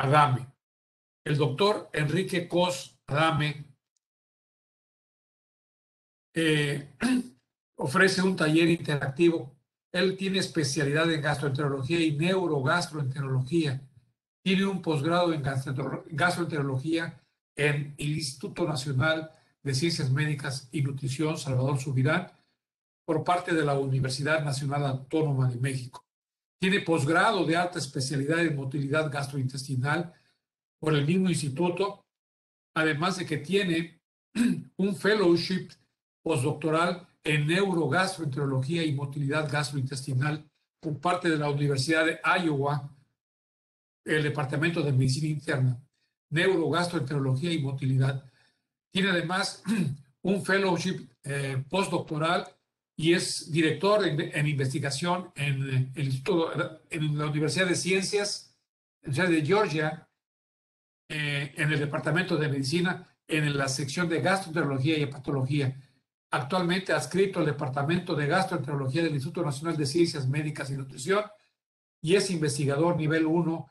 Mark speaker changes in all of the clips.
Speaker 1: Adame. El doctor Enrique Cos Adame ofrece un taller interactivo. Él tiene especialidad en gastroenterología y neurogastroenterología. Tiene un posgrado en gastroenterología en el Instituto Nacional de Ciencias Médicas y Nutrición Salvador Subirán por parte de la Universidad Nacional Autónoma de México. Tiene posgrado de alta especialidad en motilidad gastrointestinal por el mismo instituto, además de que tiene un fellowship postdoctoral en neurogastroenterología y motilidad gastrointestinal por parte de la Universidad de Iowa, el Departamento de Medicina Interna, neurogastroenterología y motilidad. Tiene además un fellowship postdoctoral y es director en investigación en el instituto, en la Universidad de Ciencias de Georgia, en el Departamento de Medicina, en la sección de gastroenterología y hepatología. Actualmente adscrito al Departamento de Gastroenterología del Instituto Nacional de Ciencias Médicas y Nutrición y es investigador nivel 1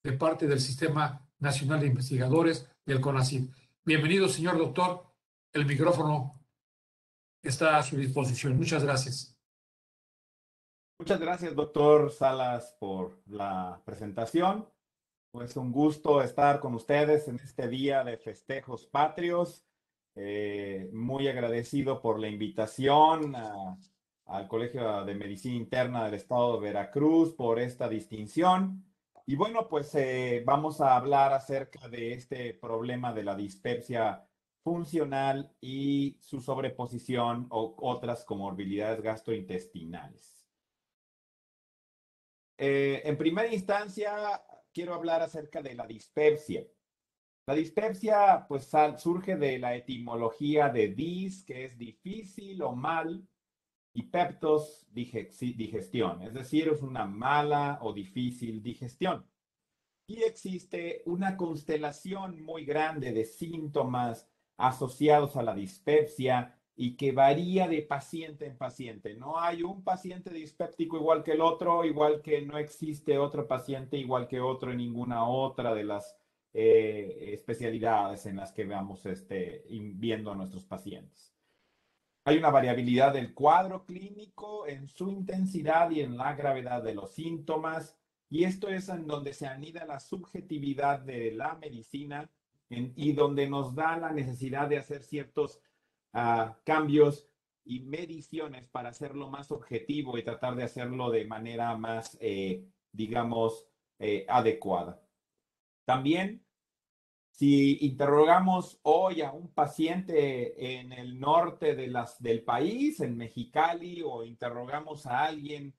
Speaker 1: de parte del Sistema Nacional de Investigadores del CONACYT. Bienvenido, señor doctor. El micrófono está a su disposición. Muchas gracias.
Speaker 2: Muchas gracias, doctor Salas, por la presentación. Pues un gusto estar con ustedes en este día de festejos patrios. Muy agradecido por la invitación al Colegio de Medicina Interna del Estado de Veracruz por esta distinción. Y bueno, pues vamos a hablar acerca de este problema de la dispepsia funcional y su sobreposición o otras comorbilidades gastrointestinales. En primera instancia, quiero hablar acerca de la dispepsia. La dispepsia, pues, surge de la etimología de dis, que es difícil o mal, y peptos, digestión, es decir, es una mala o difícil digestión. Y existe una constelación muy grande de síntomas asociados a la dispepsia y que varía de paciente en paciente. No hay un paciente dispéptico igual que el otro, igual que no existe otro paciente igual que otro en ninguna otra de las especialidades en las que vamos viendo a nuestros pacientes. Hay una variabilidad del cuadro clínico en su intensidad y en la gravedad de los síntomas, y esto es en donde se anida la subjetividad de la medicina y donde nos da la necesidad de hacer ciertos cambios y mediciones para hacerlo más objetivo y tratar de hacerlo de manera más, digamos, adecuada. También, si interrogamos hoy a un paciente en el norte del país, en Mexicali, o interrogamos a alguien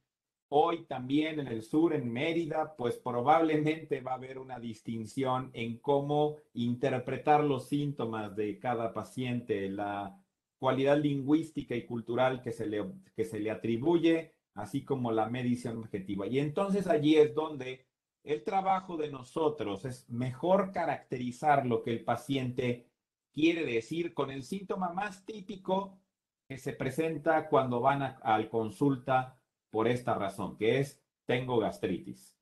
Speaker 2: hoy también en el sur, en Mérida, pues probablemente va a haber una distinción en cómo interpretar los síntomas de cada paciente, la cualidad lingüística y cultural que se le atribuye, así como la medición objetiva. Y entonces allí es donde el trabajo de nosotros es mejor caracterizar lo que el paciente quiere decir con el síntoma más típico que se presenta cuando van a consulta por esta razón, que es tengo gastritis.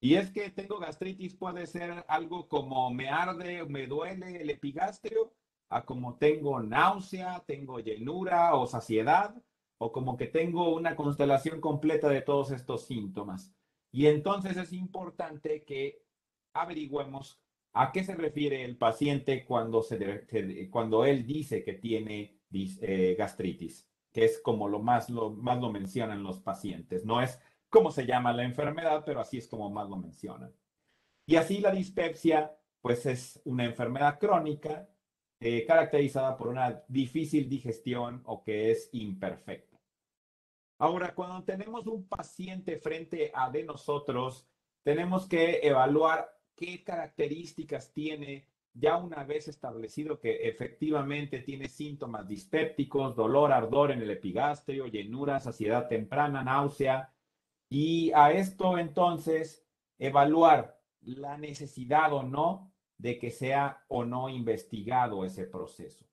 Speaker 2: Y es que tengo gastritis puede ser algo como me arde, me duele el epigastrio, a como tengo náusea, tengo llenura o saciedad, o como que tengo una constelación completa de todos estos síntomas. Y entonces es importante que averigüemos a qué se refiere el paciente cuando él dice que tiene gastritis, que es como más lo mencionan los pacientes. No es cómo se llama la enfermedad, pero así es como más lo mencionan. Y así la dispepsia, pues es una enfermedad crónica caracterizada por una difícil digestión o que es imperfecta. Ahora, cuando tenemos un paciente frente a de nosotros, tenemos que evaluar qué características tiene ya una vez establecido que efectivamente tiene síntomas dispépticos, dolor, ardor en el epigastrio, llenura, saciedad temprana, náusea. Y a esto entonces evaluar la necesidad o no de que sea o no investigado ese proceso.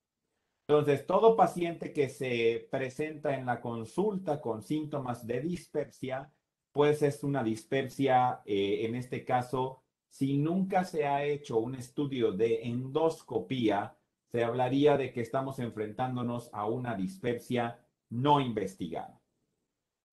Speaker 2: Entonces, todo paciente que se presenta en la consulta con síntomas de dispepsia, pues es una dispepsia, en este caso, si nunca se ha hecho un estudio de endoscopía, se hablaría de que estamos enfrentándonos a una dispepsia no investigada.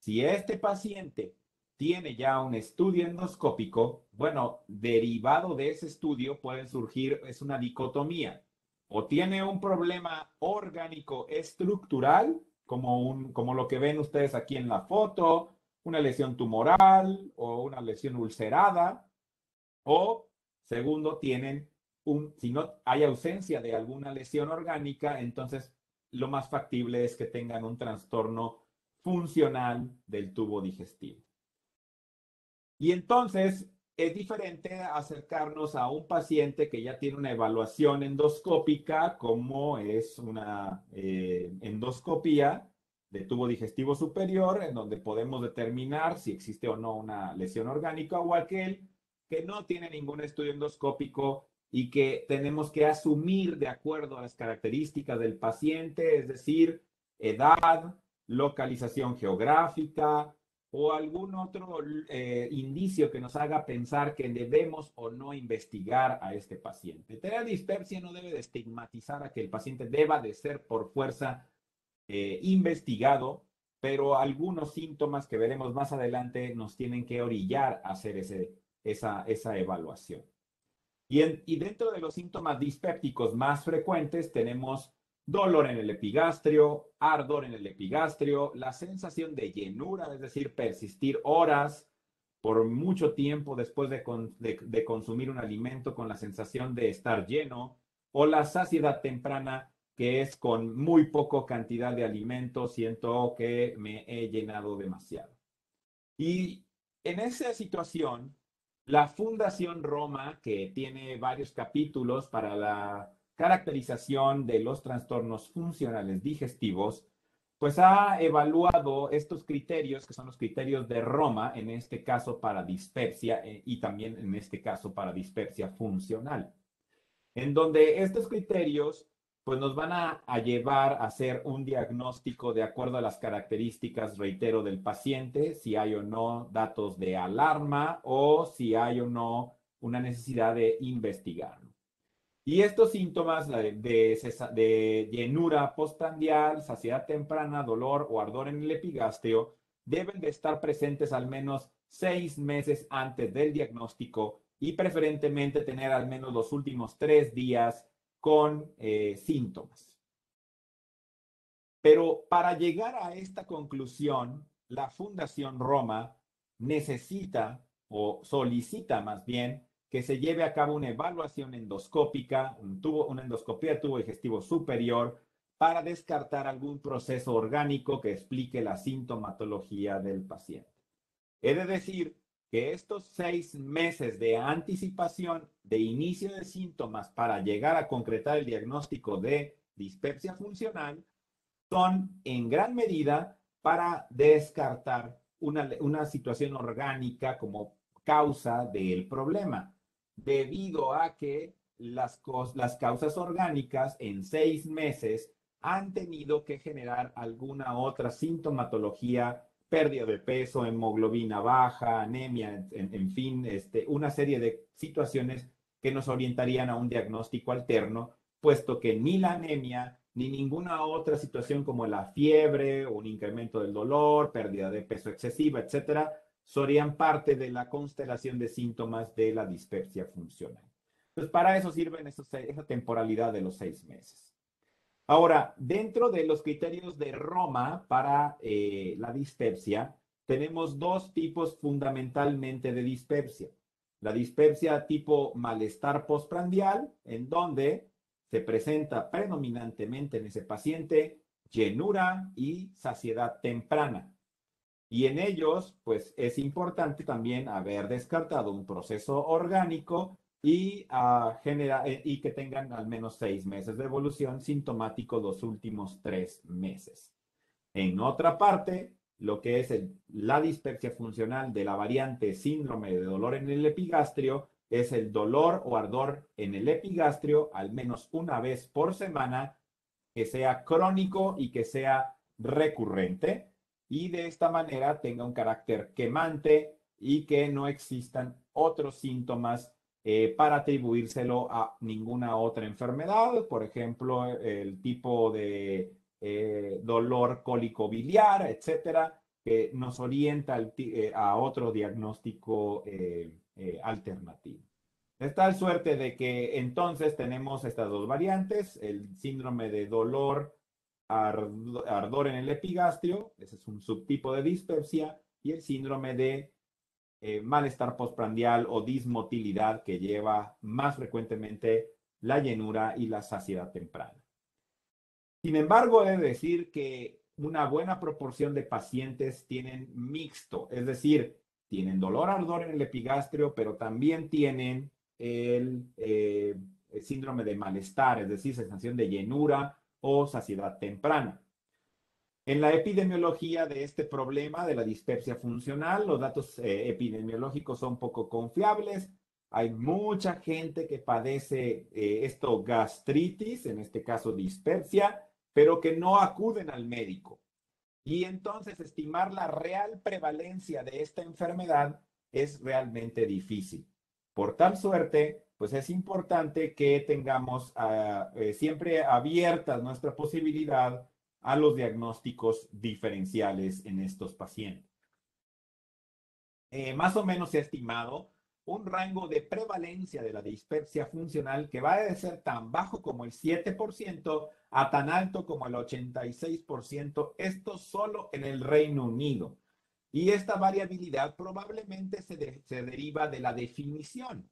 Speaker 2: Si este paciente tiene ya un estudio endoscópico, bueno, derivado de ese estudio pueden surgir, es una dicotomía, o tiene un problema orgánico estructural, como lo que ven ustedes aquí en la foto, una lesión tumoral o una lesión ulcerada, o segundo, si no hay ausencia de alguna lesión orgánica, entonces lo más factible es que tengan un trastorno funcional del tubo digestivo. Y entonces es diferente acercarnos a un paciente que ya tiene una evaluación endoscópica, como es una endoscopía de tubo digestivo superior, en donde podemos determinar si existe o no una lesión orgánica, o aquel que no tiene ningún estudio endoscópico y que tenemos que asumir de acuerdo a las características del paciente, es decir, edad, localización geográfica o algún otro indicio que nos haga pensar que debemos o no investigar a este paciente. Tener dispepsia no debe de estigmatizar a que el paciente deba de ser por fuerza investigado, pero algunos síntomas que veremos más adelante nos tienen que orillar a hacer esa evaluación. Y dentro de los síntomas dispépticos más frecuentes tenemos dolor en el epigastrio, ardor en el epigastrio, la sensación de llenura, es decir, persistir horas por mucho tiempo después de consumir un alimento con la sensación de estar lleno, o la saciedad temprana, que es con muy poca cantidad de alimento, siento que me he llenado demasiado. Y en esa situación, la Fundación Roma, que tiene varios capítulos para la caracterización de los trastornos funcionales digestivos, pues ha evaluado estos criterios, que son los criterios de Roma, en este caso para dispepsia y también en este caso para dispepsia funcional, en donde estos criterios pues nos van a llevar a hacer un diagnóstico de acuerdo a las características, reitero, del paciente, si hay o no datos de alarma o si hay o no una necesidad de investigarlo. Y estos síntomas de llenura postprandial, saciedad temprana, dolor o ardor en el epigastrio deben de estar presentes al menos 6 meses antes del diagnóstico y preferentemente tener al menos los últimos 3 días con síntomas. Pero para llegar a esta conclusión, la Fundación Roma necesita o solicita más bien que se lleve a cabo una evaluación endoscópica, una endoscopía de tubo digestivo superior, para descartar algún proceso orgánico que explique la sintomatología del paciente. He de decir que estos 6 meses de anticipación de inicio de síntomas para llegar a concretar el diagnóstico de dispepsia funcional son en gran medida para descartar una situación orgánica como causa del problema, debido a que las causas orgánicas en 6 meses han tenido que generar alguna otra sintomatología, pérdida de peso, hemoglobina baja, anemia, en fin, una serie de situaciones que nos orientarían a un diagnóstico alterno, puesto que ni la anemia ni ninguna otra situación como la fiebre o un incremento del dolor, pérdida de peso excesiva, etcétera, serían parte de la constelación de síntomas de la dispepsia funcional. Entonces, para eso sirven esa temporalidad de los 6 meses. Ahora, dentro de los criterios de Roma para la dispepsia, tenemos 2 tipos fundamentalmente de dispepsia. La dispepsia tipo malestar postprandial, en donde se presenta predominantemente en ese paciente llenura y saciedad temprana. Y en ellos, pues es importante también haber descartado un proceso orgánico y que tengan al menos 6 meses de evolución sintomático los últimos 3 meses. En otra parte, lo que es la dispepsia funcional de la variante síndrome de dolor en el epigastrio es el dolor o ardor en el epigastrio al menos una vez por semana, que sea crónico y que sea recurrente, y de esta manera tenga un carácter quemante y que no existan otros síntomas para atribuírselo a ninguna otra enfermedad, por ejemplo, el tipo de dolor cólico biliar, etcétera, que nos orienta a otro diagnóstico alternativo. De tal suerte de que entonces tenemos estas dos variantes, el síndrome de dolor, ardor en el epigastrio, ese es un subtipo de dispepsia, y el síndrome de malestar postprandial o dismotilidad, que lleva más frecuentemente la llenura y la saciedad temprana. Sin embargo, he de decir que una buena proporción de pacientes tienen mixto, es decir, tienen dolor, ardor en el epigastrio, pero también tienen el síndrome de malestar, es decir, sensación de llenura o saciedad temprana. En la epidemiología de este problema de la dispepsia funcional, los datos epidemiológicos son poco confiables. Hay mucha gente que padece gastritis, en este caso dispepsia, pero que no acuden al médico. Y entonces estimar la real prevalencia de esta enfermedad es realmente difícil. Por tal suerte, pues es importante que tengamos siempre abierta nuestra posibilidad a los diagnósticos diferenciales en estos pacientes. Más o menos se ha estimado un rango de prevalencia de la dispepsia funcional que va de ser tan bajo como el 7% a tan alto como el 86%, esto solo en el Reino Unido. Y esta variabilidad probablemente se deriva de la definición.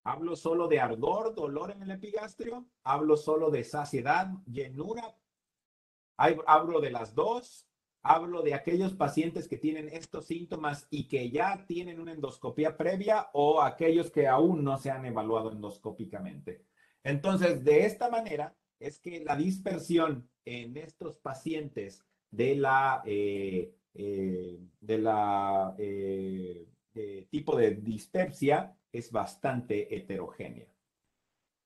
Speaker 2: Hablo solo de ardor, dolor en el epigastrio, hablo solo de saciedad, llenura, hablo de las dos. Hablo de aquellos pacientes que tienen estos síntomas y que ya tienen una endoscopía previa o aquellos que aún no se han evaluado endoscópicamente. Entonces, de esta manera es que la dispersión en estos pacientes de tipo de dispepsia es bastante heterogénea.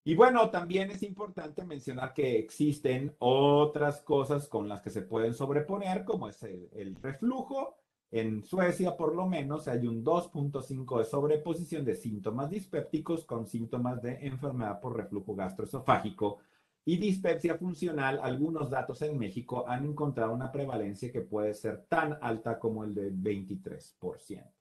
Speaker 2: Y bueno, también es importante mencionar que existen otras cosas con las que se pueden sobreponer, como es el reflujo. En Suecia, por lo menos, hay un 2.5 de sobreposición de síntomas dispépticos con síntomas de enfermedad por reflujo gastroesofágico y dispepsia funcional. Algunos datos en México han encontrado una prevalencia que puede ser tan alta como el de 23%.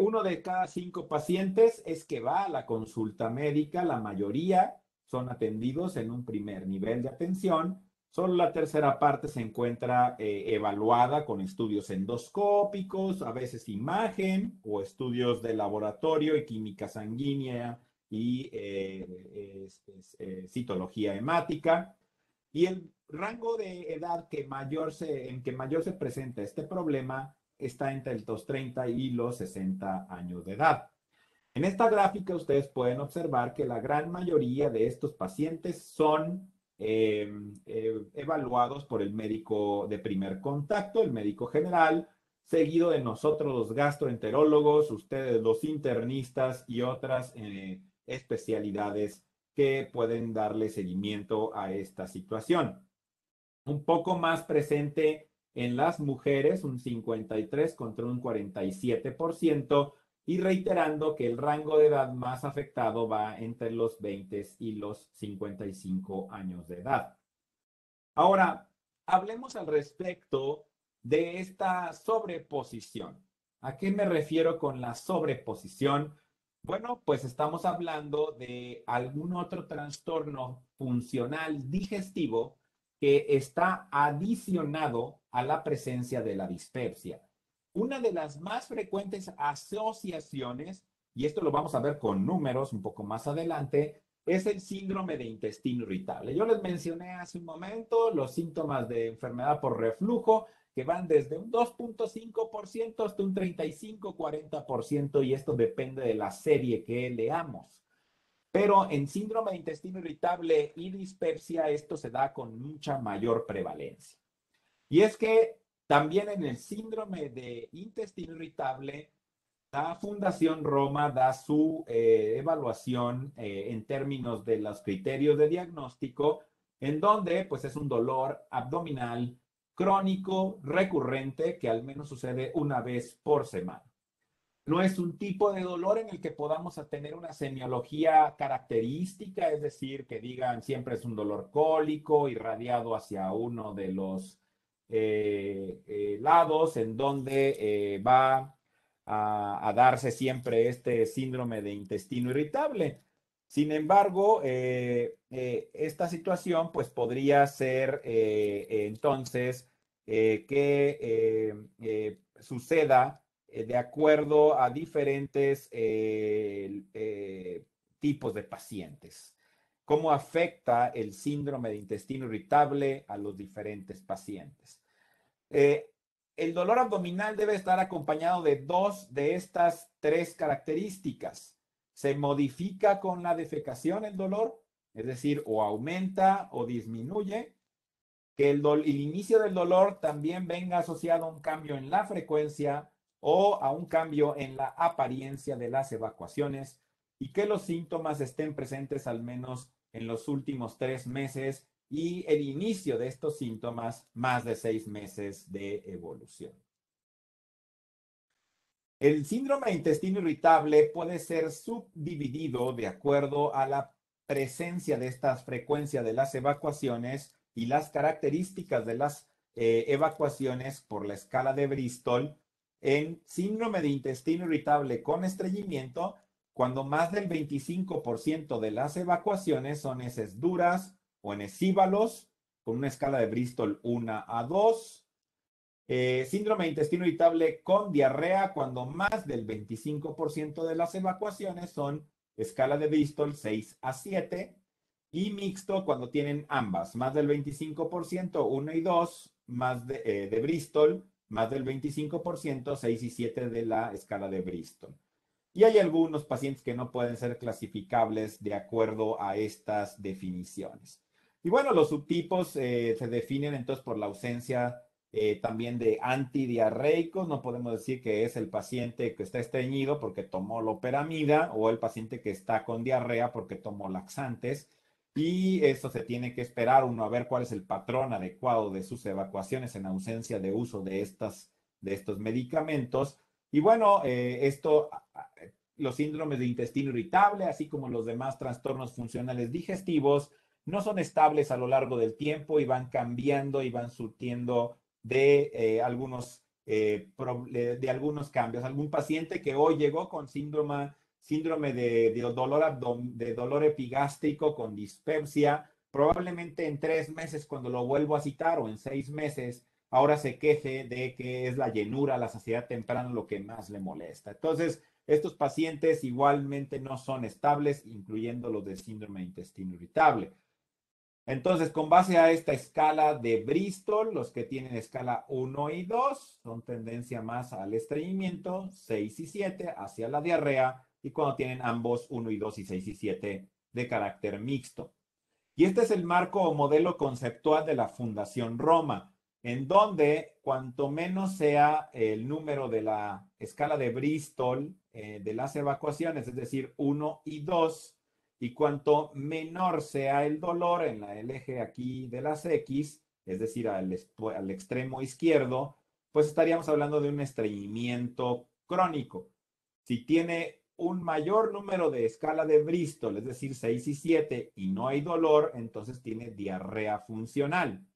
Speaker 2: Uno de cada 5 pacientes es que va a la consulta médica, la mayoría son atendidos en un primer nivel de atención, solo la tercera parte se encuentra evaluada con estudios endoscópicos, a veces imagen o estudios de laboratorio y química sanguínea y citología hemática. Y el rango de edad en que mayor se presenta este problema está entre los 30 y los 60 años de edad. En esta gráfica ustedes pueden observar que la gran mayoría de estos pacientes son evaluados por el médico de primer contacto, el médico general, seguido de nosotros los gastroenterólogos, ustedes los internistas y otras especialidades que pueden darle seguimiento a esta situación. Un poco más presente en las mujeres, un 53 contra un 47%, y reiterando que el rango de edad más afectado va entre los 20 y los 55 años de edad. Ahora, hablemos al respecto de esta sobreposición. ¿A qué me refiero con la sobreposición? Bueno, pues estamos hablando de algún otro trastorno funcional digestivo que está adicionado a la presencia de la dispepsia. Una de las más frecuentes asociaciones, y esto lo vamos a ver con números un poco más adelante, es el síndrome de intestino irritable. Yo les mencioné hace un momento los síntomas de enfermedad por reflujo que van desde un 2.5% hasta un 35-40%, y esto depende de la serie que leamos. Pero en síndrome de intestino irritable y dispepsia esto se da con mucha mayor prevalencia. Y es que también en el síndrome de intestino irritable, la Fundación Roma da su evaluación en términos de los criterios de diagnóstico, en donde pues es un dolor abdominal crónico, recurrente, que al menos sucede una vez por semana. No es un tipo de dolor en el que podamos tener una semiología característica, es decir, que digan siempre es un dolor cólico irradiado hacia uno de los lados, en donde va a darse siempre este síndrome de intestino irritable. Sin embargo, esta situación pues podría ser entonces que suceda de acuerdo a diferentes tipos de pacientes. ¿Cómo afecta el síndrome de intestino irritable a los diferentes pacientes? Eh, el dolor abdominal debe estar acompañado de dos de estas tres características. Se modifica con la defecación el dolor, es decir, o aumenta o disminuye. Que el inicio del dolor también venga asociado a un cambio en la frecuencia o a un cambio en la apariencia de las evacuaciones y que los síntomas estén presentes al menos en los últimos 3 meses y el inicio de estos síntomas más de 6 meses de evolución. El síndrome de intestino irritable puede ser subdividido de acuerdo a la presencia de esta frecuencia de las evacuaciones y las características de las evacuaciones por la escala de Bristol en síndrome de intestino irritable con estreñimiento, cuando más del 25% de las evacuaciones son heces duras o enesíbalos, con una escala de Bristol 1 a 2. Síndrome de intestino irritable con diarrea, cuando más del 25% de las evacuaciones son escala de Bristol 6 a 7. Y mixto, cuando tienen ambas, más del 25%, 1 y 2, más de Bristol, más del 25%, 6 y 7 de la escala de Bristol. Y hay algunos pacientes que no pueden ser clasificables de acuerdo a estas definiciones. Y bueno, los subtipos se definen entonces por la ausencia también de antidiarreicos. No podemos decir que es el paciente que está estreñido porque tomó loperamida o el paciente que está con diarrea porque tomó laxantes. Y eso se tiene que esperar uno a ver cuál es el patrón adecuado de sus evacuaciones en ausencia de uso de estos medicamentos. Y bueno, los síndromes de intestino irritable, así como los demás trastornos funcionales digestivos, no son estables a lo largo del tiempo y van cambiando y van surtiendo de algunos cambios. Algún paciente que hoy llegó con síndrome de dolor epigástrico con dispepsia, probablemente en 3 meses, cuando lo vuelvo a citar, o en 6 meses, ahora se queje de que es la llenura, la saciedad temprana lo que más le molesta. Entonces, estos pacientes igualmente no son estables, incluyendo los de síndrome de intestino irritable. Entonces, con base a esta escala de Bristol, los que tienen escala 1 y 2 son tendencia más al estreñimiento, 6 y 7 hacia la diarrea, y cuando tienen ambos 1 y 2 y 6 y 7 de carácter mixto. Y este es el marco o modelo conceptual de la Fundación Roma, en donde cuanto menos sea el número de la escala de Bristol de las evacuaciones, es decir, 1 y 2, y cuanto menor sea el dolor en el eje aquí de las X, es decir, al extremo izquierdo, pues estaríamos hablando de un estreñimiento crónico. Si tiene un mayor número de escala de Bristol, es decir, 6 y 7, y no hay dolor, entonces tiene diarrea funcional.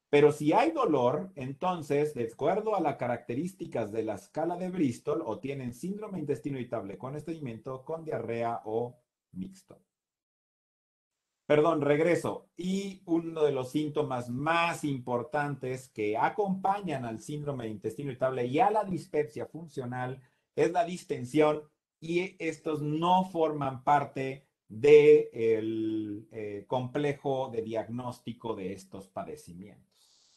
Speaker 2: Pero si hay dolor, entonces, de acuerdo a las características de la escala de Bristol, o tienen síndrome de intestino irritable con estreñimiento, con diarrea o mixto. Perdón, regreso. Y uno de los síntomas más importantes que acompañan al síndrome de intestino irritable y a la dispepsia funcional es la distensión, y estos no forman parte del complejo de diagnóstico de estos padecimientos.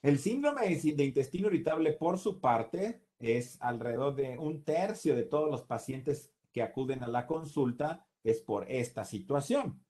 Speaker 2: El síndrome de intestino irritable, por su parte, es alrededor de 1/3 de todos los pacientes que acuden a la consulta, es por esta situación.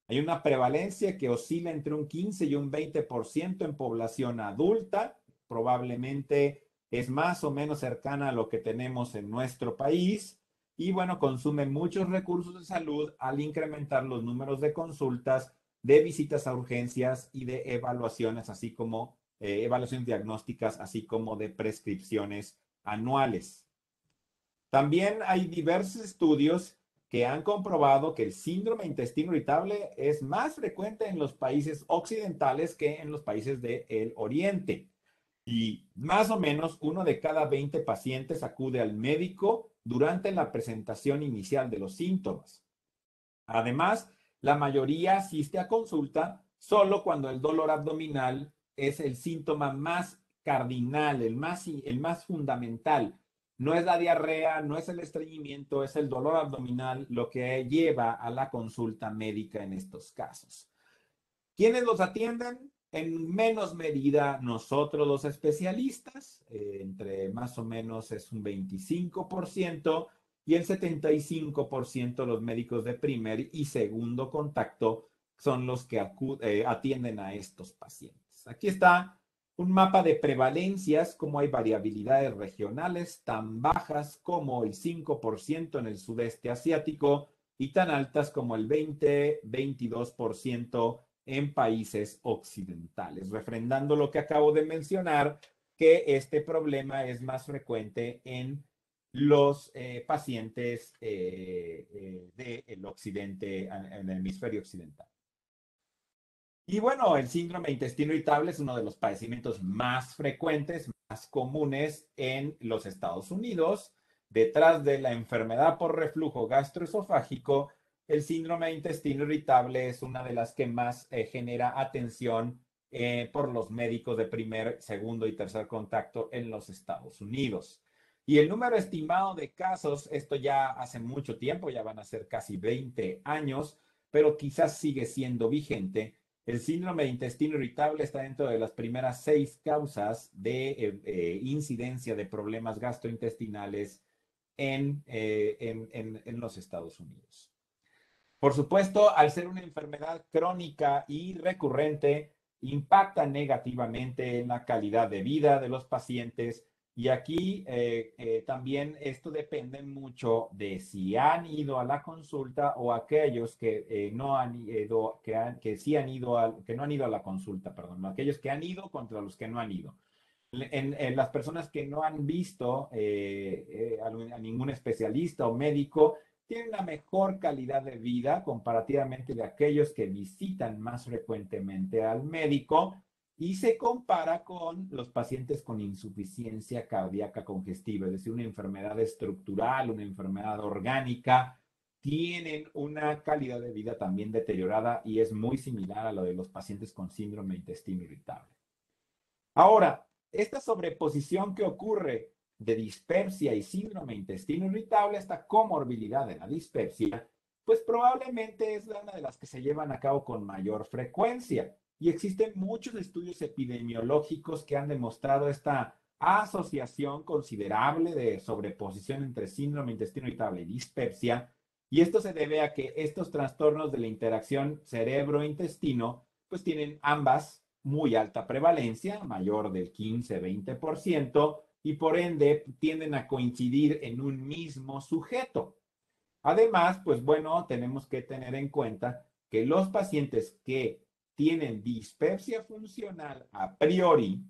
Speaker 2: Hay una prevalencia que oscila entre un 15 y un 20% en población adulta. Probablemente es más o menos cercana a lo que tenemos en nuestro país. Y bueno, consume muchos recursos de salud al incrementar los números de consultas, de visitas a urgencias y de evaluaciones, así como evaluaciones diagnósticas, así como de prescripciones anuales. También hay diversos estudios que han comprobado que el síndrome de intestino irritable es más frecuente en los países occidentales que en los países del Oriente. Y más o menos 1 de cada 20 pacientes acude al médico durante la presentación inicial de los síntomas. Además, la mayoría asiste a consulta solo cuando el dolor abdominal es el síntoma más cardinal, el más fundamental. No es la diarrea, no es el estreñimiento, es el dolor abdominal lo que lleva a la consulta médica en estos casos. ¿Quiénes los atienden? En menos medida nosotros los especialistas, entre más o menos es un 25%, y el 75% los médicos de primer y segundo contacto son los que atienden a estos pacientes. Aquí está un mapa de prevalencias, como hay variabilidades regionales tan bajas como el 5% en el sudeste asiático y tan altas como el 20-22% en países occidentales, refrendando lo que acabo de mencionar, que este problema es más frecuente en los pacientes del occidente, en el hemisferio occidental. Y bueno, el síndrome de intestino irritable es uno de los padecimientos más frecuentes, más comunes en los Estados Unidos. Detrás de la enfermedad por reflujo gastroesofágico, el síndrome de intestino irritable es una de las que más genera atención por los médicos de primer, segundo y tercer contacto en los Estados Unidos. Y el número estimado de casos, esto ya hace mucho tiempo, ya van a ser casi 20 años, pero quizás sigue siendo vigente. El síndrome de intestino irritable está dentro de las primeras 6 causas de incidencia de problemas gastrointestinales en los Estados Unidos. Por supuesto, al ser una enfermedad crónica y recurrente, impacta negativamente en la calidad de vida de los pacientes. Y aquí también esto depende mucho de si han ido a la consulta o aquellos que no han ido, que sí han ido, que no han ido a la consulta, perdón, aquellos que han ido contra los que no han ido. En las personas que no han visto a ningún especialista o médico, tienen una mejor calidad de vida comparativamente de aquellos que visitan más frecuentemente al médico, y se compara con los pacientes con insuficiencia cardíaca congestiva, es decir, una enfermedad estructural, una enfermedad orgánica, tienen una calidad de vida también deteriorada y es muy similar a lo de los pacientes con síndrome de intestino irritable. Ahora, esta sobreposición que ocurre de dispepsia y síndrome de intestino irritable, esta comorbilidad de la dispepsia, pues probablemente es una de las que se llevan a cabo con mayor frecuencia. Y existen muchos estudios epidemiológicos que han demostrado esta asociación considerable de sobreposición entre síndrome de intestino irritable y dispepsia. Y esto se debe a que estos trastornos de la interacción cerebro-intestino, pues tienen ambas muy alta prevalencia, mayor del 15-20%, y por ende tienden a coincidir en un mismo sujeto. Además, pues bueno, tenemos que tener en cuenta que los pacientes que tienen dispepsia funcional a priori,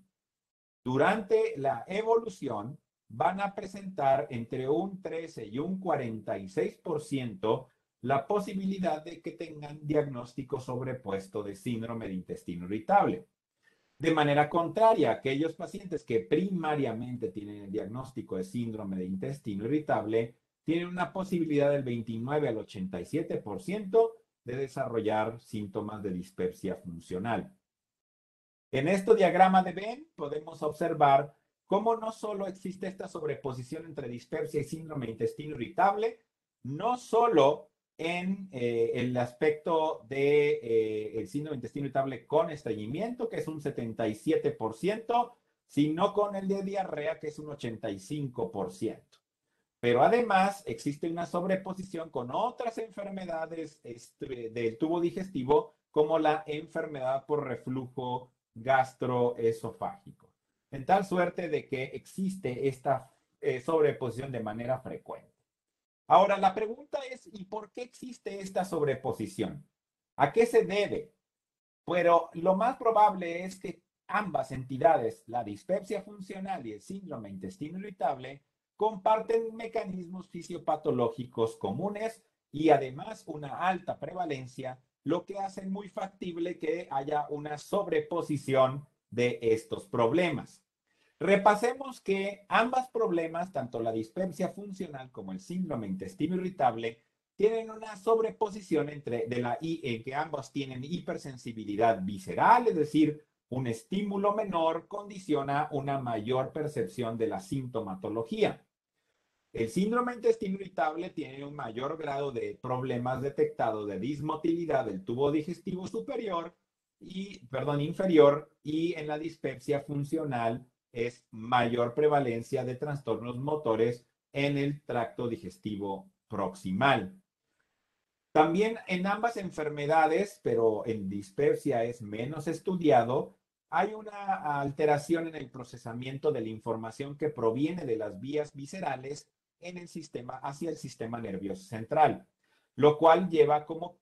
Speaker 2: durante la evolución, van a presentar entre un 13 y un 46% la posibilidad de que tengan diagnóstico sobrepuesto de síndrome de intestino irritable. De manera contraria, aquellos pacientes que primariamente tienen el diagnóstico de síndrome de intestino irritable tienen una posibilidad del 29 al 87% de desarrollar síntomas de dispepsia funcional. En este diagrama de Venn podemos observar cómo no solo existe esta sobreposición entre dispepsia y síndrome de intestino irritable, no solo en el aspecto de el síndrome de intestino irritable con estreñimiento, que es un 77%, sino con el de diarrea, que es un 85%. Pero además existe una sobreposición con otras enfermedades del tubo digestivo, como la enfermedad por reflujo gastroesofágico, en tal suerte de que existe esta sobreposición de manera frecuente. Ahora, la pregunta es, ¿y por qué existe esta sobreposición? ¿A qué se debe? Pero lo más probable es que ambas entidades, la dispepsia funcional y el síndrome de intestino irritable, comparten mecanismos fisiopatológicos comunes y además una alta prevalencia, lo que hace muy factible que haya una sobreposición de estos problemas. Repasemos que ambos problemas, tanto la dispepsia funcional como el síndrome intestino irritable, tienen una sobreposición en que ambos tienen hipersensibilidad visceral, es decir, un estímulo menor condiciona una mayor percepción de la sintomatología. El síndrome intestino irritable tiene un mayor grado de problemas detectados de dismotilidad del tubo digestivo inferior, y en la dispepsia funcional es mayor prevalencia de trastornos motores en el tracto digestivo proximal. También en ambas enfermedades, pero en dispepsia es menos estudiado, hay una alteración en el procesamiento de la información que proviene de las vías viscerales en el sistema, hacia el sistema nervioso central, lo cual lleva como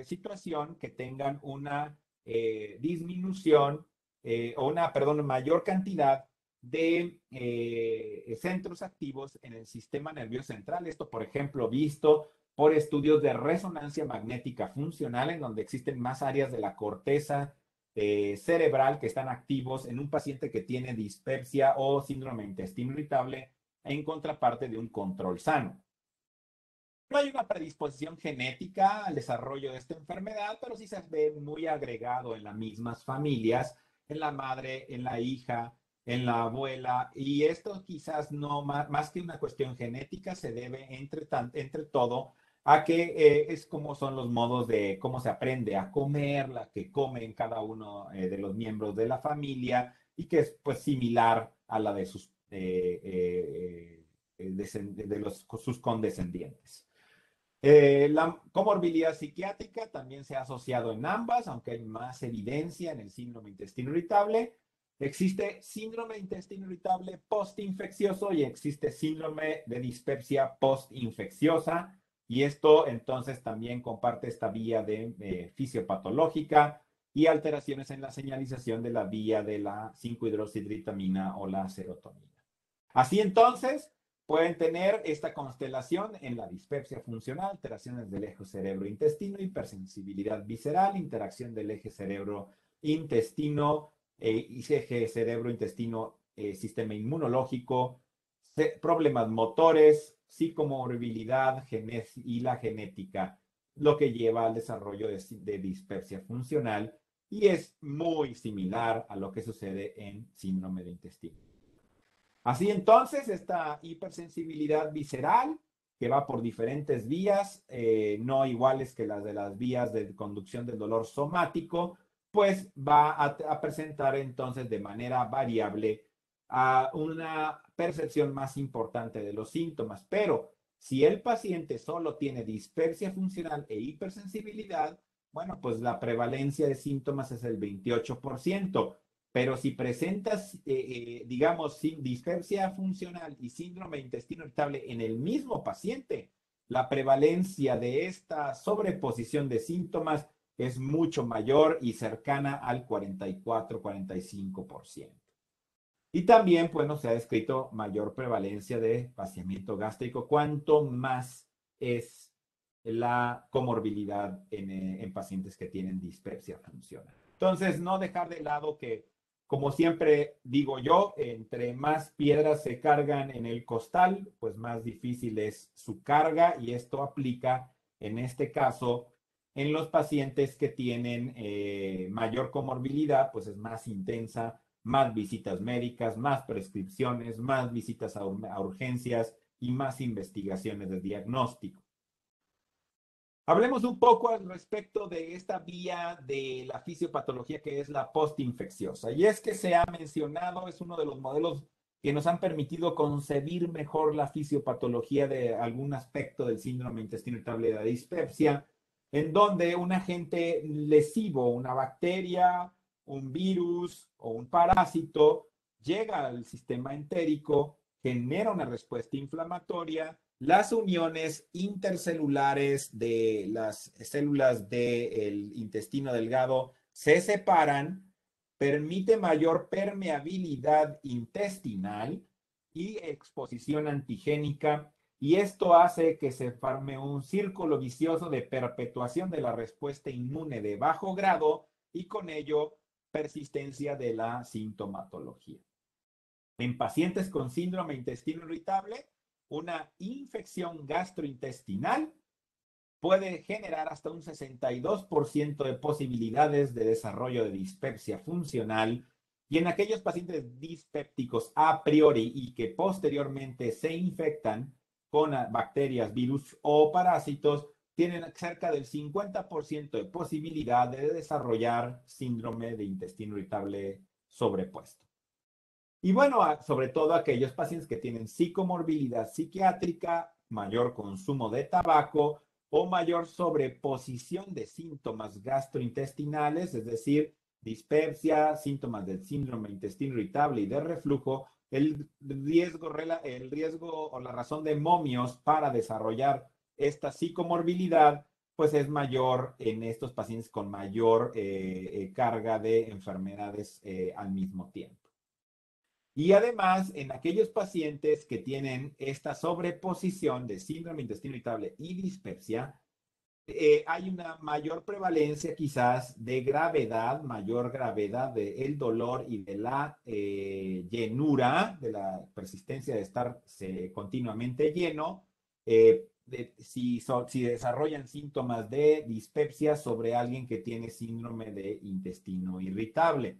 Speaker 2: situación que tengan una disminución mayor cantidad de centros activos en el sistema nervioso central. Esto, por ejemplo, visto por estudios de resonancia magnética funcional, en donde existen más áreas de la corteza cerebral que están activos en un paciente que tiene dispepsia o síndrome de intestino irritable, en contraparte de un control sano. No hay una predisposición genética al desarrollo de esta enfermedad, pero sí se ve muy agregado en las mismas familias, en la madre, en la hija, en la abuela, y esto quizás no más que una cuestión genética se debe entre todo a que es como son los modos de cómo se aprende a comer, la que comen cada uno de los miembros de la familia, y que es pues similar a la de sus sus condescendientes. La comorbilidad psiquiátrica también se ha asociado en ambas, aunque hay más evidencia en el síndrome intestino irritable. Existe síndrome de intestino irritable postinfeccioso y existe síndrome de dispepsia postinfecciosa. Y esto entonces también comparte esta vía de fisiopatológica y alteraciones en la señalización de la vía de la 5-hidroxidritamina o la serotonina. Así entonces, pueden tener esta constelación en la dispepsia funcional, alteraciones del eje cerebro-intestino, hipersensibilidad visceral, interacción del eje cerebro-intestino, eje cerebro-intestino, sistema inmunológico, problemas motores, psicomorbilidad y la genética, lo que lleva al desarrollo de dispepsia funcional y es muy similar a lo que sucede en síndrome de intestino. Así entonces, esta hipersensibilidad visceral, que va por diferentes vías, no iguales que las de las vías de conducción del dolor somático, pues va a presentar entonces de manera variable a una percepción más importante de los síntomas. Pero si el paciente solo tiene dispepsia funcional e hipersensibilidad, bueno, pues la prevalencia de síntomas es el 28%. Pero si presentas, digamos, dispepsia funcional y síndrome de intestino irritable en el mismo paciente, la prevalencia de esta sobreposición de síntomas es mucho mayor y cercana al 44-45%. Y también, bueno, se ha descrito mayor prevalencia de vaciamiento gástrico, cuanto más es la comorbilidad en pacientes que tienen dispepsia funcional. Entonces, no dejar de lado que, como siempre digo yo, entre más piedras se cargan en el costal, pues más difícil es su carga, y esto aplica en este caso en los pacientes que tienen mayor comorbilidad, pues es más intensa, más visitas médicas, más prescripciones, más visitas a urgencias y más investigaciones de diagnóstico. Hablemos un poco al respecto de esta vía de la fisiopatología que es la postinfecciosa. Y es que se ha mencionado, es uno de los modelos que nos han permitido concebir mejor la fisiopatología de algún aspecto del síndrome intestino irritable de la dispepsia, en donde un agente lesivo, una bacteria, un virus o un parásito, llega al sistema entérico, genera una respuesta inflamatoria. Las uniones intercelulares de las células del intestino delgado se separan, permite mayor permeabilidad intestinal y exposición antigénica, y esto hace que se forme un círculo vicioso de perpetuación de la respuesta inmune de bajo grado y con ello persistencia de la sintomatología. En pacientes con síndrome de intestino irritable, una infección gastrointestinal puede generar hasta un 62% de posibilidades de desarrollo de dispepsia funcional, y en aquellos pacientes dispépticos a priori y que posteriormente se infectan con bacterias, virus o parásitos, tienen cerca del 50% de posibilidad de desarrollar síndrome de intestino irritable sobrepuesto. Y bueno, sobre todo aquellos pacientes que tienen psicomorbilidad psiquiátrica, mayor consumo de tabaco o mayor sobreposición de síntomas gastrointestinales, es decir, dispepsia, síntomas del síndrome de intestino irritable y de reflujo, el riesgo o la razón de momios para desarrollar esta psicomorbilidad pues es mayor en estos pacientes con mayor carga de enfermedades al mismo tiempo. Y además, en aquellos pacientes que tienen esta sobreposición de síndrome de intestino irritable y dispepsia, hay una mayor prevalencia quizás de gravedad, mayor gravedad del dolor y de la llenura, de la persistencia de estar continuamente lleno, si desarrollan síntomas de dispepsia sobre alguien que tiene síndrome de intestino irritable.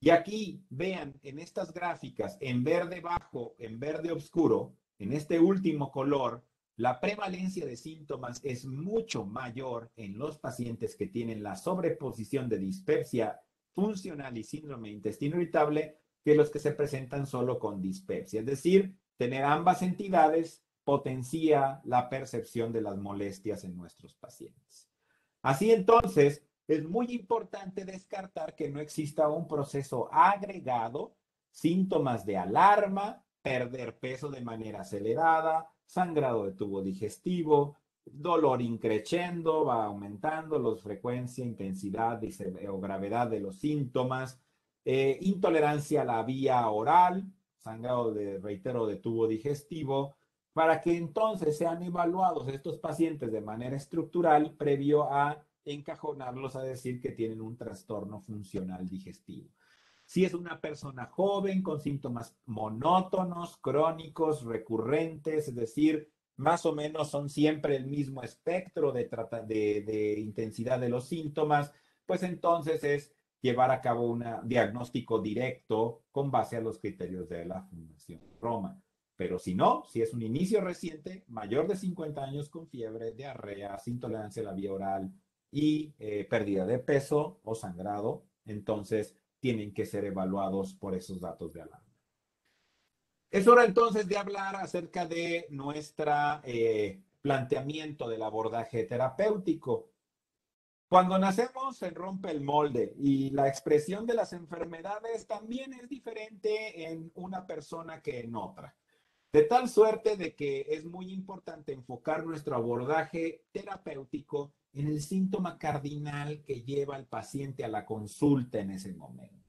Speaker 2: Y aquí vean en estas gráficas, en verde bajo, en verde oscuro, en este último color, la prevalencia de síntomas es mucho mayor en los pacientes que tienen la sobreposición de dispepsia funcional y síndrome de intestino irritable que los que se presentan solo con dispepsia. Es decir, tener ambas entidades potencia la percepción de las molestias en nuestros pacientes. Así entonces, es muy importante descartar que no exista un proceso agregado, síntomas de alarma, perder peso de manera acelerada, sangrado de tubo digestivo, dolor increciendo, va aumentando la frecuencia, intensidad o gravedad de los síntomas, intolerancia a la vía oral, sangrado reitero, de tubo digestivo, para que entonces sean evaluados estos pacientes de manera estructural previo a encajonarlos a decir que tienen un trastorno funcional digestivo. Si es una persona joven con síntomas monótonos, crónicos, recurrentes, es decir, más o menos son siempre el mismo espectro de intensidad de los síntomas, pues entonces es llevar a cabo un diagnóstico directo con base a los criterios de la Fundación Roma. Pero si no, si es un inicio reciente, mayor de 50 años con fiebre, diarrea, intolerancia a la vía oral y pérdida de peso o sangrado, entonces tienen que ser evaluados por esos datos de alarma. Es hora entonces de hablar acerca de nuestro planteamiento del abordaje terapéutico. Cuando nacemos se rompe el molde y la expresión de las enfermedades también es diferente en una persona que en otra. De tal suerte de que es muy importante enfocar nuestro abordaje terapéutico en el síntoma cardinal que lleva al paciente a la consulta en ese momento.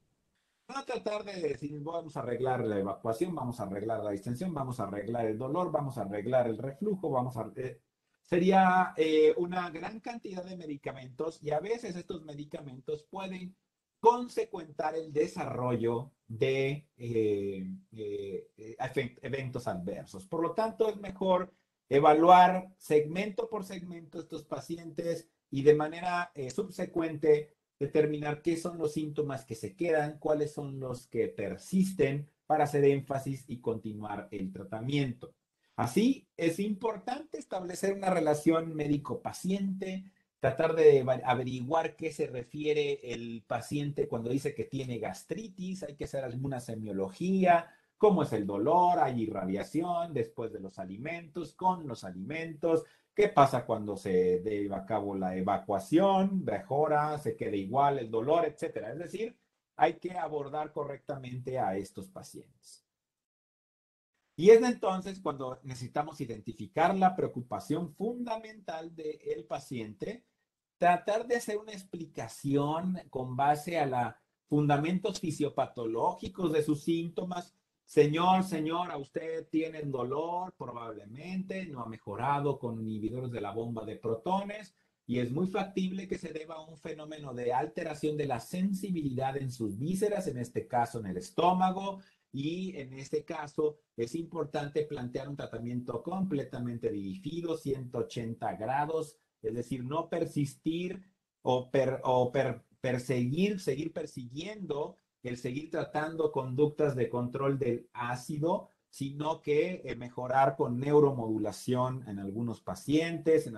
Speaker 2: No tratar de decir, vamos a arreglar la evacuación, vamos a arreglar la distensión, vamos a arreglar el dolor, vamos a arreglar el reflujo, sería una gran cantidad de medicamentos y a veces estos medicamentos pueden consecuentar el desarrollo de eventos adversos. Por lo tanto, es mejor evaluar segmento por segmento estos pacientes y de manera subsecuente determinar qué son los síntomas que se quedan, cuáles son los que persisten para hacer énfasis y continuar el tratamiento. Así, es importante establecer una relación médico-paciente, tratar de averiguar qué se refiere el paciente cuando dice que tiene gastritis, hay que hacer alguna semiología, cómo es el dolor, hay irradiación después de los alimentos, con los alimentos, qué pasa cuando se lleva a cabo la evacuación, mejora, se queda igual el dolor, etcétera. Es decir, hay que abordar correctamente a estos pacientes. Y es entonces cuando necesitamos identificar la preocupación fundamental del paciente, tratar de hacer una explicación con base a los fundamentos fisiopatológicos de sus síntomas señora, usted tiene dolor, probablemente no ha mejorado con inhibidores de la bomba de protones y es muy factible que se deba a un fenómeno de alteración de la sensibilidad en sus vísceras, en este caso en el estómago, y en este caso es importante plantear un tratamiento completamente dirigido, 180 grados, es decir, no persistir seguir persiguiendo el seguir tratando conductas de control del ácido, sino que mejorar con neuromodulación en algunos pacientes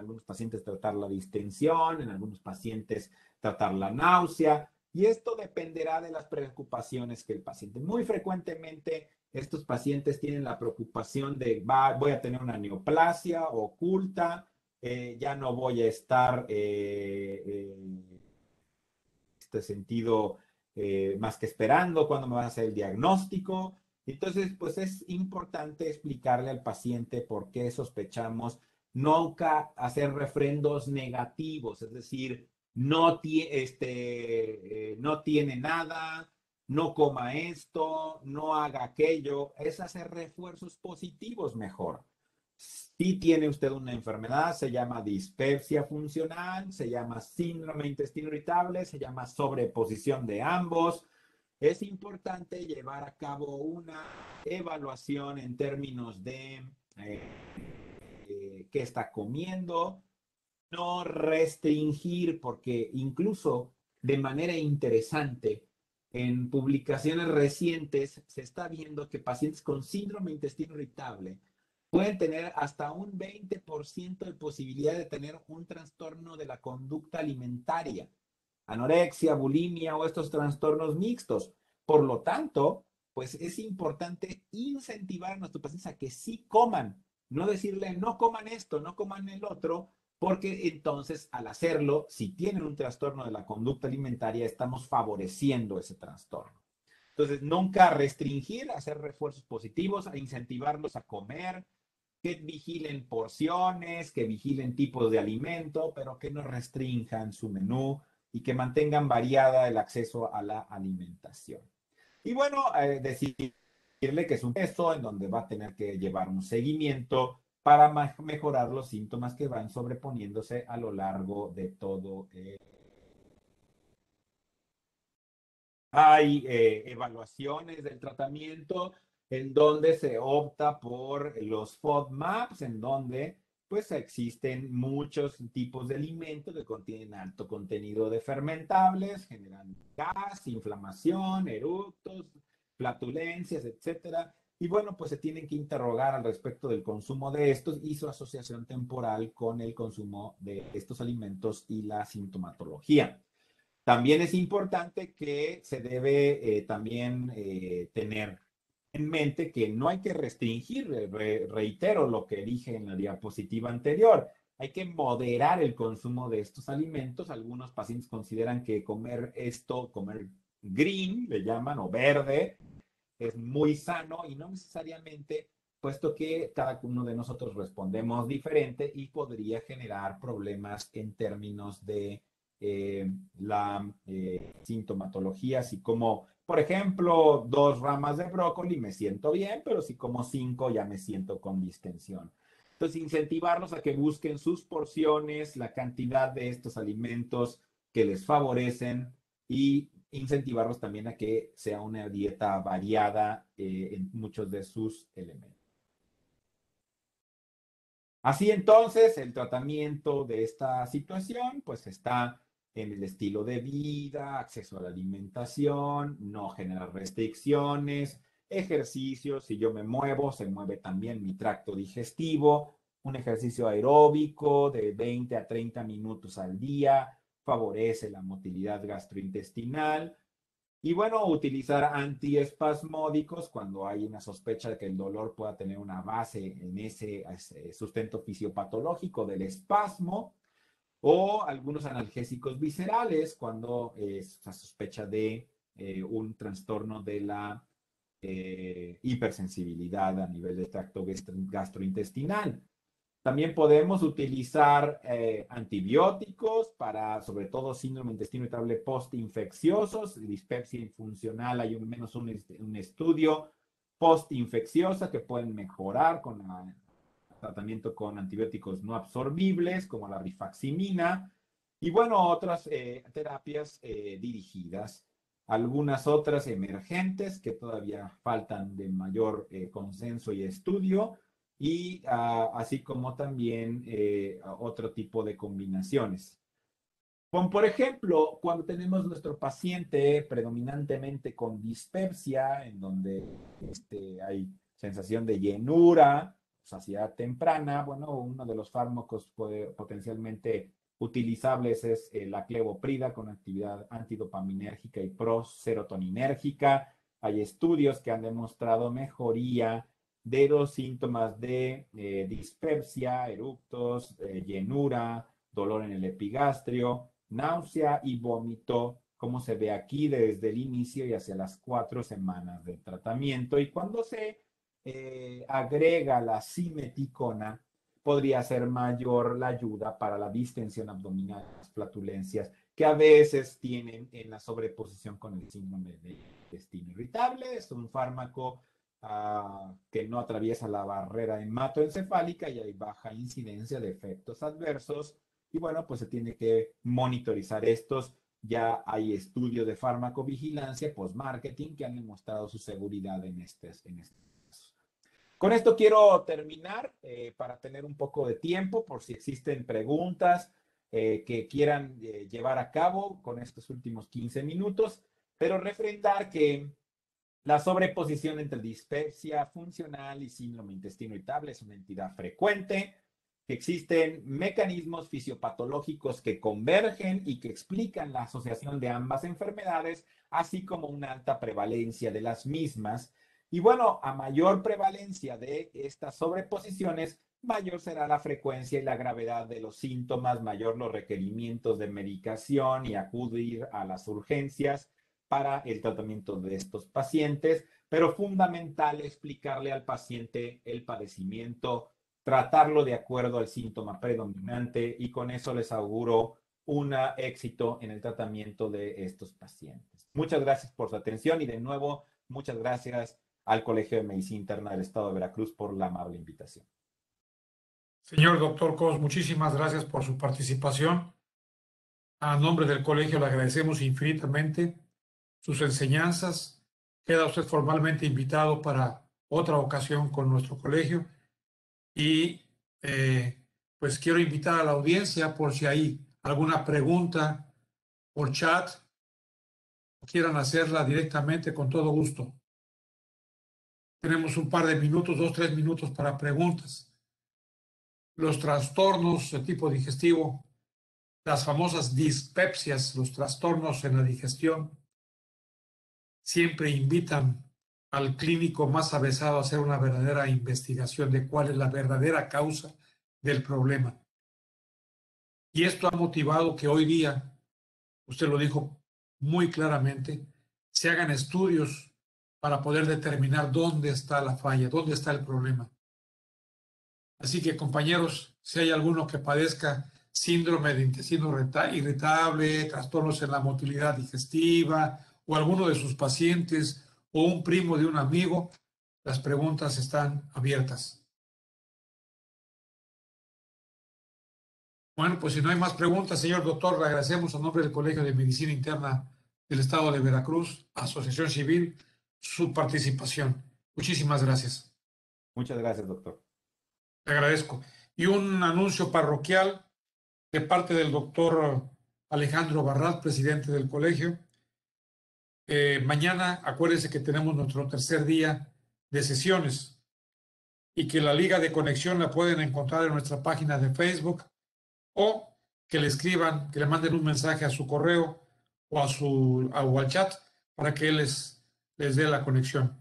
Speaker 2: tratar la distensión, en algunos pacientes tratar la náusea, y esto dependerá de las preocupaciones que el paciente. Muy frecuentemente estos pacientes tienen la preocupación de voy a tener una neoplasia oculta, ya no voy a estar este sentido más que esperando cuándo me vas a hacer el diagnóstico. Entonces, pues es importante explicarle al paciente por qué sospechamos, nunca hacer refrendos negativos, es decir, no tiene nada, no coma esto, no haga aquello, es hacer refuerzos positivos mejor. Si tiene usted una enfermedad, se llama dispepsia funcional, se llama síndrome de intestino irritable, se llama sobreposición de ambos. Es importante llevar a cabo una evaluación en términos de qué está comiendo, no restringir, porque incluso de manera interesante, en publicaciones recientes se está viendo que pacientes con síndrome de intestino irritable pueden tener hasta un 20% de posibilidad de tener un trastorno de la conducta alimentaria, anorexia, bulimia o estos trastornos mixtos. Por lo tanto, pues es importante incentivar a nuestros pacientes a que sí coman, no decirle no coman esto, no coman el otro, porque entonces al hacerlo, si tienen un trastorno de la conducta alimentaria, estamos favoreciendo ese trastorno. Entonces, nunca restringir, hacer refuerzos positivos, a incentivarlos a comer, que vigilen porciones, que vigilen tipos de alimento, pero que no restrinjan su menú y que variada el acceso a la alimentación. Y bueno, decirle que es un proceso en donde va a tener que llevar un seguimiento para mejorar los síntomas que van sobreponiéndose a lo largo de todo. Hay evaluaciones del tratamiento en donde se opta por los FODMAPs, en donde pues existen muchos tipos de alimentos que contienen alto contenido de fermentables, generan gas, inflamación, eructos, flatulencias, etcétera. Y bueno, pues se tienen que interrogar al respecto del consumo de estos y su asociación temporal con el consumo de estos alimentos y la sintomatología. También es importante que se debe también tener en mente que no hay que restringir, reitero lo que dije en la diapositiva anterior, hay que moderar el consumo de estos alimentos. Algunos pacientes consideran que comer esto, comer green, le llaman, o verde, es muy sano y no necesariamente, puesto que cada uno de nosotros respondemos diferente y podría generar problemas en términos de la sintomatología, así como, por ejemplo, 2 ramas de brócoli me siento bien, pero si como 5 ya me siento con distensión. Entonces, incentivarlos a que busquen sus porciones, la cantidad de estos alimentos que les favorecen y incentivarlos también a que sea una dieta variada en muchos de sus elementos. Así entonces, el tratamiento de esta situación pues está en el estilo de vida, acceso a la alimentación, no generar restricciones, ejercicios, si yo me muevo, se mueve también mi tracto digestivo, un ejercicio aeróbico de 20 a 30 minutos al día, favorece la motilidad gastrointestinal. Y bueno, utilizar antiespasmódicos cuando hay una sospecha de que el dolor pueda tener una base en ese sustento fisiopatológico del espasmo, o algunos analgésicos viscerales cuando se sospecha de un trastorno de la hipersensibilidad a nivel del tracto gastrointestinal. También podemos utilizar antibióticos para, sobre todo, síndrome de intestino irritable postinfecciosos, dispepsia infuncional. Hay menos un estudio postinfecciosa que pueden mejorar con tratamiento con antibióticos no absorbibles, como la rifaximina, y bueno, otras terapias dirigidas. Algunas otras emergentes que todavía faltan de mayor consenso y estudio, y así como también otro tipo de combinaciones. Como por ejemplo, cuando tenemos nuestro paciente predominantemente con dispepsia, en donde hay sensación de llenura, saciedad temprana, bueno, uno de los fármacos potencialmente utilizables es la clevoprida con actividad antidopaminérgica y proserotoninérgica. Hay estudios que han demostrado mejoría de los síntomas de dispepsia, eructos, llenura, dolor en el epigastrio, náusea y vómito, como se ve aquí desde el inicio y hacia las 4 semanas del tratamiento. Y cuando se agrega la simeticona, podría ser mayor la ayuda para la distensión abdominal, las flatulencias, que a veces tienen en la sobreposición con el síndrome de intestino irritable. Es un fármaco que no atraviesa la barrera hematoencefálica y hay baja incidencia de efectos adversos. Y bueno, pues se tiene que monitorizar estos. Ya hay estudios de farmacovigilancia post-marketing que han demostrado su seguridad en estos casos. Con esto quiero terminar para tener un poco de tiempo por si existen preguntas que quieran llevar a cabo con estos últimos 15 minutos, pero refrendar que la sobreposición entre dispepsia funcional y síndrome intestino irritable es una entidad frecuente, que existen mecanismos fisiopatológicos que convergen y que explican la asociación de ambas enfermedades, así como una alta prevalencia de las mismas. Y bueno, a mayor prevalencia de estas sobreposiciones, mayor será la frecuencia y la gravedad de los síntomas, mayor los requerimientos de medicación y acudir a las urgencias para el tratamiento de estos pacientes, pero fundamental explicarle al paciente el padecimiento, tratarlo de acuerdo al síntoma predominante, y con eso les auguro un éxito en el tratamiento de estos pacientes. Muchas gracias por su atención y de nuevo, muchas gracias al Colegio de Medicina Interna del Estado de Veracruz por la amable invitación.
Speaker 1: Señor doctor Cos, muchísimas gracias por su participación. A nombre del colegio le agradecemos infinitamente sus enseñanzas. Queda usted formalmente invitado para otra ocasión con nuestro colegio. Y pues quiero invitar a la audiencia por si hay alguna pregunta por chat, quieran hacerla directamente con todo gusto. Tenemos un par de minutos, 2, 3 minutos para preguntas. Los trastornos de tipo digestivo, las famosas dispepsias, los trastornos en la digestión, siempre invitan al clínico más avesado a hacer una verdadera investigación de cuál es la verdadera causa del problema. Y esto ha motivado que hoy día, usted lo dijo muy claramente, se hagan estudios para poder determinar dónde está la falla, dónde está el problema. Así que, compañeros, si hay alguno que padezca síndrome de intestino irritable, trastornos en la motilidad digestiva, o alguno de sus pacientes, o un primo de un amigo, las preguntas están abiertas. Bueno, pues si no hay más preguntas, señor doctor, le agradecemos a nombre del Colegio de Medicina Interna del Estado de Veracruz, Asociación Civil, su participación. Muchísimas gracias.
Speaker 2: Muchas gracias, doctor.
Speaker 1: Le agradezco. Y un anuncio parroquial de parte del doctor Alejandro Barrat, presidente del colegio. Mañana, acuérdense que tenemos nuestro tercer día de sesiones y que la liga de conexión la pueden encontrar en nuestra página de Facebook, o que le escriban, que le manden un mensaje a su correo o al chat para que él les dé la conexión.